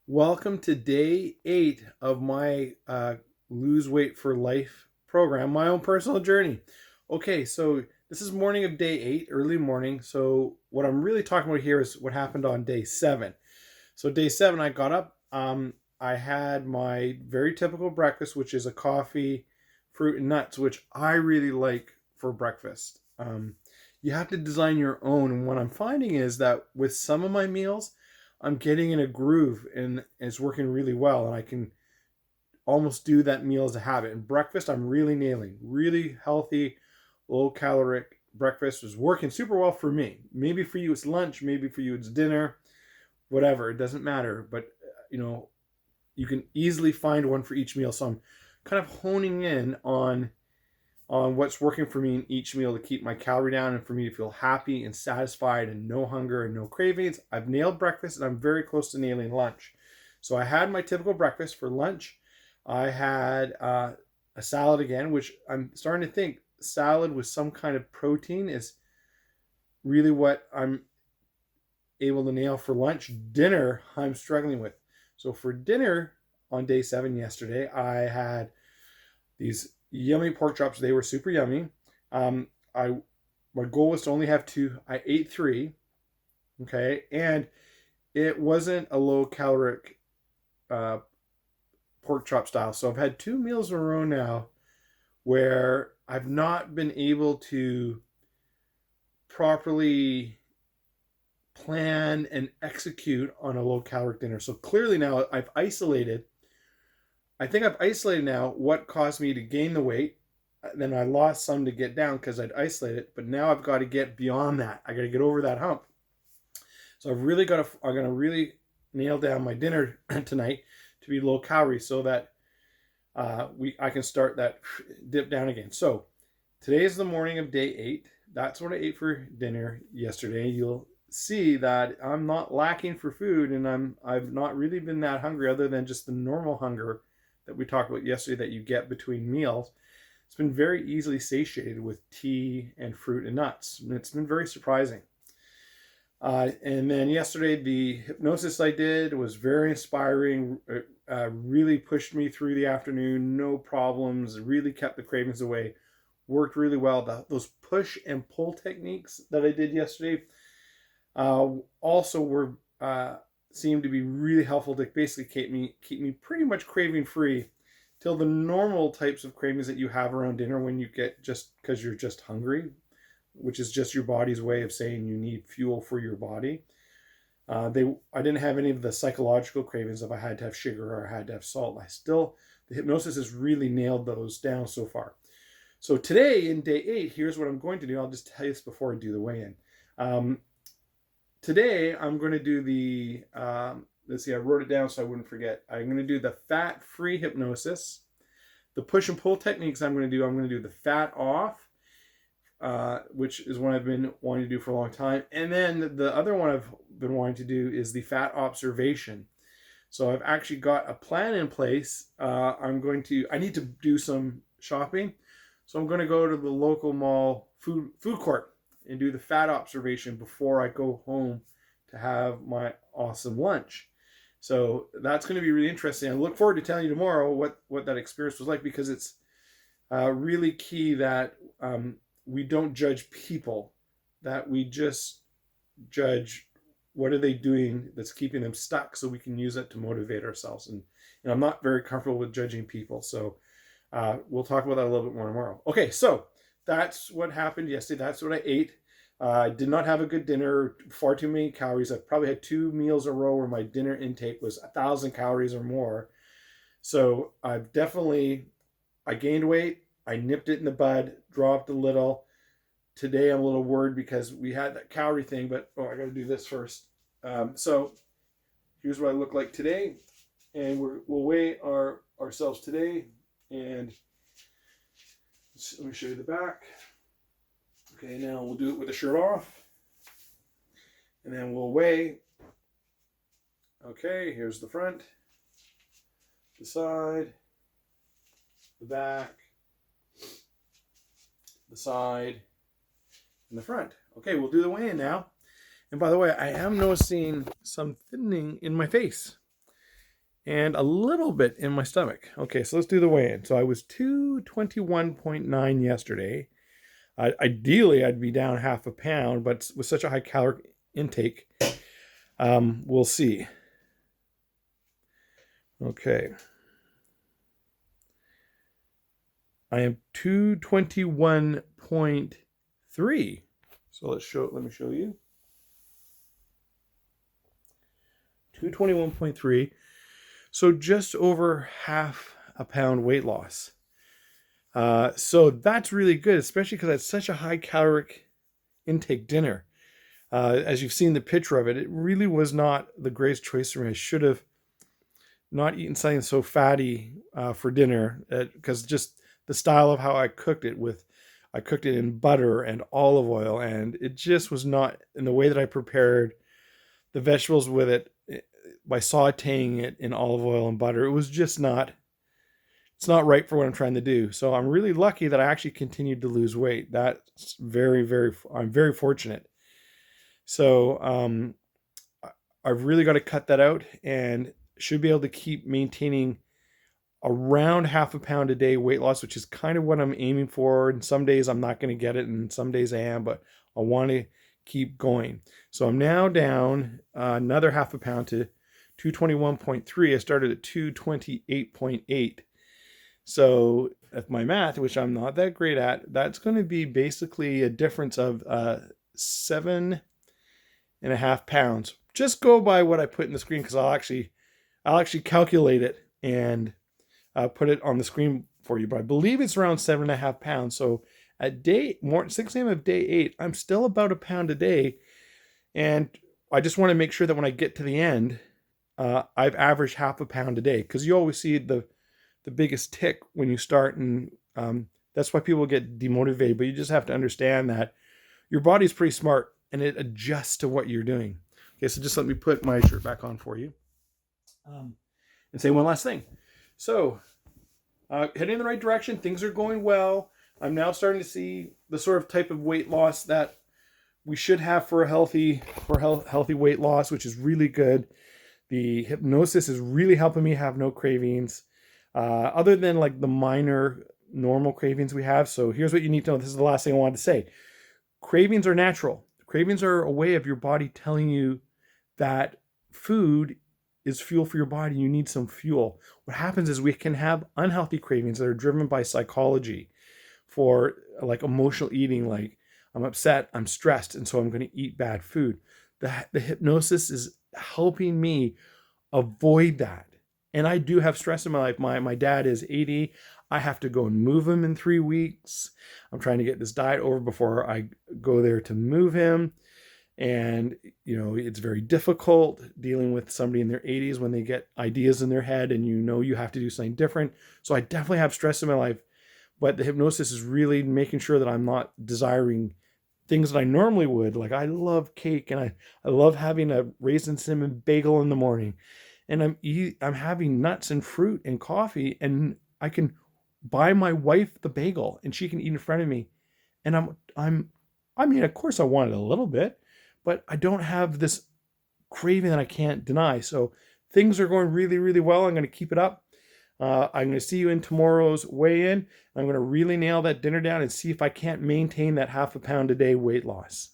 Welcome to day 8 of my Lose Weight for Life program, my own personal journey. Okay, so this is morning of day 8, early morning. So what I'm really talking about here is what happened on day 7. So day 7, I got up. I had my very typical breakfast, which is a coffee, fruit, and nuts, which I really like for breakfast. You have to design your own. And what I'm finding is that with some of my meals, I'm getting in a groove and it's working really well. And I can almost do that meal as a habit. And breakfast, I'm really nailing. Really healthy, low caloric breakfast is working super well for me. Maybe for you it's lunch, maybe for you it's dinner, whatever. It doesn't matter. But, you can easily find one for each meal. So I'm kind of honing in on what's working for me in each meal to keep my calorie down and for me to feel happy and satisfied and no hunger and no cravings. I've nailed breakfast and I'm very close to nailing lunch. So I had my typical breakfast for lunch. I had a salad again, which I'm starting to think salad with some kind of protein is really what I'm able to nail for lunch. Dinner, I'm struggling with. So for dinner on day 7 yesterday, I had these yummy pork chops. They were super yummy. I My goal was to only have 2. I ate 3. Okay, and it wasn't a low caloric uh, pork chop style. So I've had 2 meals in a row now where I've not been able to properly plan and execute on a low caloric dinner. So clearly now I think I've isolated now what caused me to gain the weight. Then I lost some to get down because I'd isolated, but now I've got to get beyond that. I got to get over that hump. So I'm going to really nail down my dinner tonight to be low calorie so that I can start that dip down again. So today is the morning of day 8. That's what I ate for dinner yesterday. You'll see that I'm not lacking for food, and I've not really been that hungry other than just the normal hunger that we talked about yesterday that you get between meals. It's been very easily satiated with tea and fruit and nuts. And it's been very surprising. And then yesterday, the hypnosis I did was very inspiring. Really pushed me through the afternoon, no problems. Really kept the cravings away. Worked really well. Those push and pull techniques that I did yesterday also were seemed to be really helpful to basically keep me pretty much craving free till the normal types of cravings that you have around dinner when you get just because you're just hungry, which is just your body's way of saying you need fuel for your body. I didn't have any of the psychological cravings if I had to have sugar or I had to have salt. The hypnosis has really nailed those down so far. So today in day 8, here's what I'm going to do. I'll just tell you this before I do the weigh-in. Today I'm going to do let's see, I wrote it down so I wouldn't forget. I'm going to do the fat-free hypnosis. The push and pull techniques I'm going to do the fat off, which is one I've been wanting to do for a long time. And then the other one I've been wanting to do is the fat observation. So I've actually got a plan in place. I need to do some shopping. So I'm going to go to the local mall food court and do the fat observation before I go home to have my awesome lunch. So that's going to be really interesting. I look forward to telling you tomorrow what that experience was like, because it's really key that we don't judge people, that we just judge what are they doing that's keeping them stuck so we can use it to motivate ourselves. And I'm not very comfortable with judging people. So we'll talk about that a little bit more tomorrow. Okay, so that's what happened yesterday. That's what I ate. I did not have a good dinner, far too many calories. I probably had 2 meals in a row where my dinner intake was 1,000 calories or more. So I gained weight. I nipped it in the bud, dropped a little. Today I'm a little worried because we had that calorie thing, but I got to do this first. So here's what I look like today, and we'll weigh ourselves today. And let me show you the back. Okay, now we'll do it with the shirt off, and then we'll weigh. Okay, here's the front, the side, the back, the side, and the front. Okay, we'll do the weigh-in now. And by the way, I am noticing some thinning in my face. and a little bit in my stomach. Okay, so let's do the weigh-in. So I was 221.9 yesterday. Ideally, I'd be down half a pound, but with such a high caloric intake, we'll see. Okay. I am 221.3. So let me show you. 221.3. So just over half a pound weight loss. So that's really good, especially because it's such a high caloric intake dinner. As you've seen the picture of it, it really was not the greatest choice for me. I should have not eaten something so fatty for dinner, because just the style of how I cooked it I cooked it in butter and olive oil, and it just was not in the way that I prepared the vegetables with it by sauteing it in olive oil and butter. It was just not, it's not right for what I'm trying to do. So I'm really lucky that I actually continued to lose weight. That's I'm very fortunate. So I've really got to cut that out and should be able to keep maintaining around half a pound a day weight loss, which is kind of what I'm aiming for. And some days I'm not going to get it, and some days I am, but I want to keep going. So I'm now down another half a pound to 221.3. I started at 228.8. So if my math, which I'm not that great at, that's going to be basically a difference of 7.5 pounds. Just go by what I put in the screen, because I'll actually calculate it and put it on the screen for you. But I believe it's around 7.5 pounds. So at 6 a.m. of day 8, I'm still about a pound a day. And I just want to make sure that when I get to the end, I've averaged half a pound a day, because you always see the biggest tick when you start, and that's why people get demotivated. But you just have to understand that your body's pretty smart and it adjusts to what you're doing. Okay, so just let me put my shirt back on for you and say one last thing. So heading in the right direction, things are going well. I'm now starting to see the sort of type of weight loss that we should have for healthy weight loss, which is really good. The hypnosis is really helping me have no cravings, other than like the minor normal cravings we have. So here's what you need to know. This is the last thing I wanted to say. Cravings are natural. Cravings are a way of your body telling you that food is fuel for your body. You need some fuel. What happens is we can have unhealthy cravings that are driven by psychology, for like emotional eating, like I'm upset, I'm stressed, and so I'm going to eat bad food. The hypnosis is helping me avoid that. And I do have stress in my life. My dad is 80. I have to go and move him in 3 weeks. I'm trying to get this diet over before I go there to move him. And, you know, it's very difficult dealing with somebody in their 80s when they get ideas in their head and you have to do something different. So I definitely have stress in my life. But the hypnosis is really making sure that I'm not desiring things that I normally would. Like I love cake, and I love having a raisin cinnamon bagel in the morning. And I'm having nuts and fruit and coffee, and I can buy my wife the bagel and she can eat in front of me. And I mean, of course I want it a little bit, but I don't have this craving that I can't deny. So things are going really, really well. I'm going to keep it up. I'm going to see you in tomorrow's weigh-in. I'm going to really nail that dinner down and see if I can't maintain that half a pound a day weight loss.